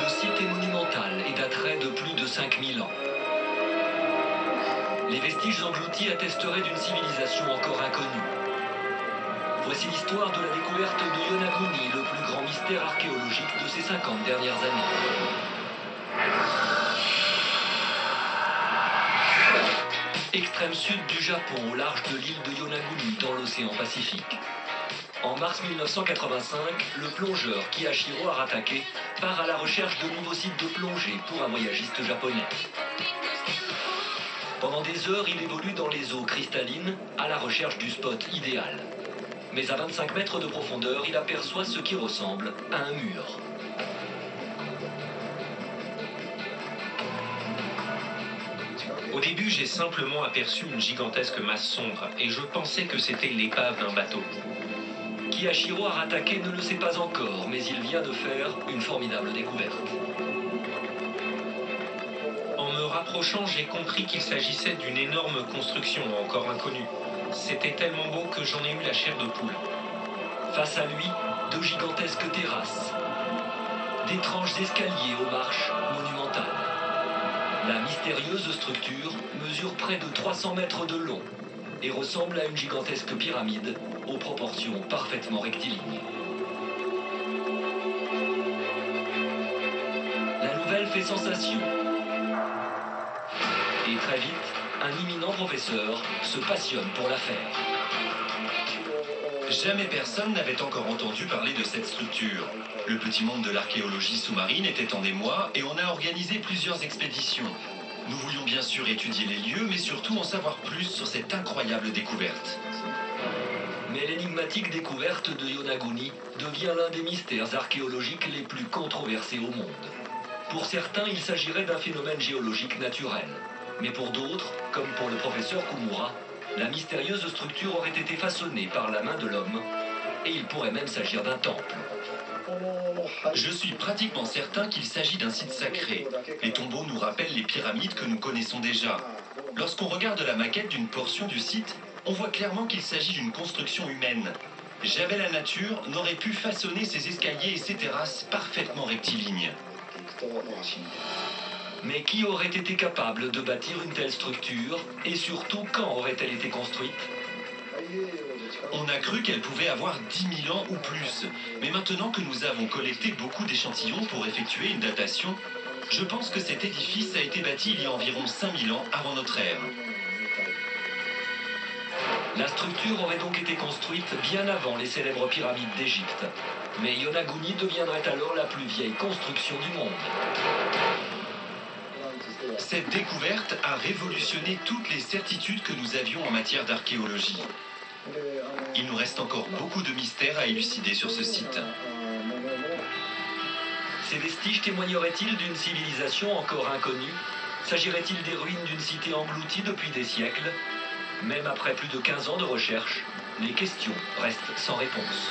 Le site est monumental et daterait de plus de 5000 ans. Les vestiges engloutis attesteraient d'une civilisation encore inconnue. Voici l'histoire de la découverte de Yonaguni, le plus grand mystère archéologique de ces 50 dernières années. Extrême sud du Japon, au large de l'île de Yonaguni, dans l'océan Pacifique. En mars 1985, le plongeur Kiyashiro Aratake part à la recherche de nouveaux sites de plongée pour un voyagiste japonais. Pendant des heures, il évolue dans les eaux cristallines à la recherche du spot idéal. Mais à 25 mètres de profondeur, il aperçoit ce qui ressemble à un mur. Au début, j'ai simplement aperçu une gigantesque masse sombre et je pensais que c'était l'épave d'un bateau. Kiyashiro Aratake ne le sait pas encore, mais il vient de faire une formidable découverte. En me rapprochant, j'ai compris qu'il s'agissait d'une énorme construction encore inconnue. C'était tellement beau que j'en ai eu la chair de poule. Face à lui, de gigantesques terrasses, d'étranges escaliers aux marches monumentales. La mystérieuse structure mesure près de 300 mètres de long et ressemble à une gigantesque pyramide aux proportions parfaitement rectilignes. La nouvelle fait sensation. Et très vite, un éminent professeur se passionne pour l'affaire. Jamais personne n'avait encore entendu parler de cette structure. Le petit monde de l'archéologie sous-marine était en émoi et on a organisé plusieurs expéditions. Nous voulions bien sûr étudier les lieux, mais surtout en savoir plus sur cette incroyable découverte. Mais l'énigmatique découverte de Yonaguni devient l'un des mystères archéologiques les plus controversés au monde. Pour certains, il s'agirait d'un phénomène géologique naturel. Mais pour d'autres, comme pour le professeur Kumura, la mystérieuse structure aurait été façonnée par la main de l'homme, et il pourrait même s'agir d'un temple. Je suis pratiquement certain qu'il s'agit d'un site sacré. Les tombeaux nous rappellent les pyramides que nous connaissons déjà. Lorsqu'on regarde la maquette d'une portion du site, on voit clairement qu'il s'agit d'une construction humaine. Jamais la nature n'aurait pu façonner ces escaliers et ces terrasses parfaitement rectilignes. Mais qui aurait été capable de bâtir une telle structure, et surtout quand aurait-elle été construite ? On a cru qu'elle pouvait avoir 10 000 ans ou plus. Mais maintenant que nous avons collecté beaucoup d'échantillons pour effectuer une datation, je pense que cet édifice a été bâti il y a environ 5000 ans avant notre ère. La structure aurait donc été construite bien avant les célèbres pyramides d'Égypte. Mais Yonaguni deviendrait alors la plus vieille construction du monde. Cette découverte a révolutionné toutes les certitudes que nous avions en matière d'archéologie. Il nous reste encore beaucoup de mystères à élucider sur ce site. Ces vestiges témoigneraient-ils d'une civilisation encore inconnue ? S'agirait-il des ruines d'une cité engloutie depuis des siècles ? Même après plus de 15 ans de recherche, les questions restent sans réponse.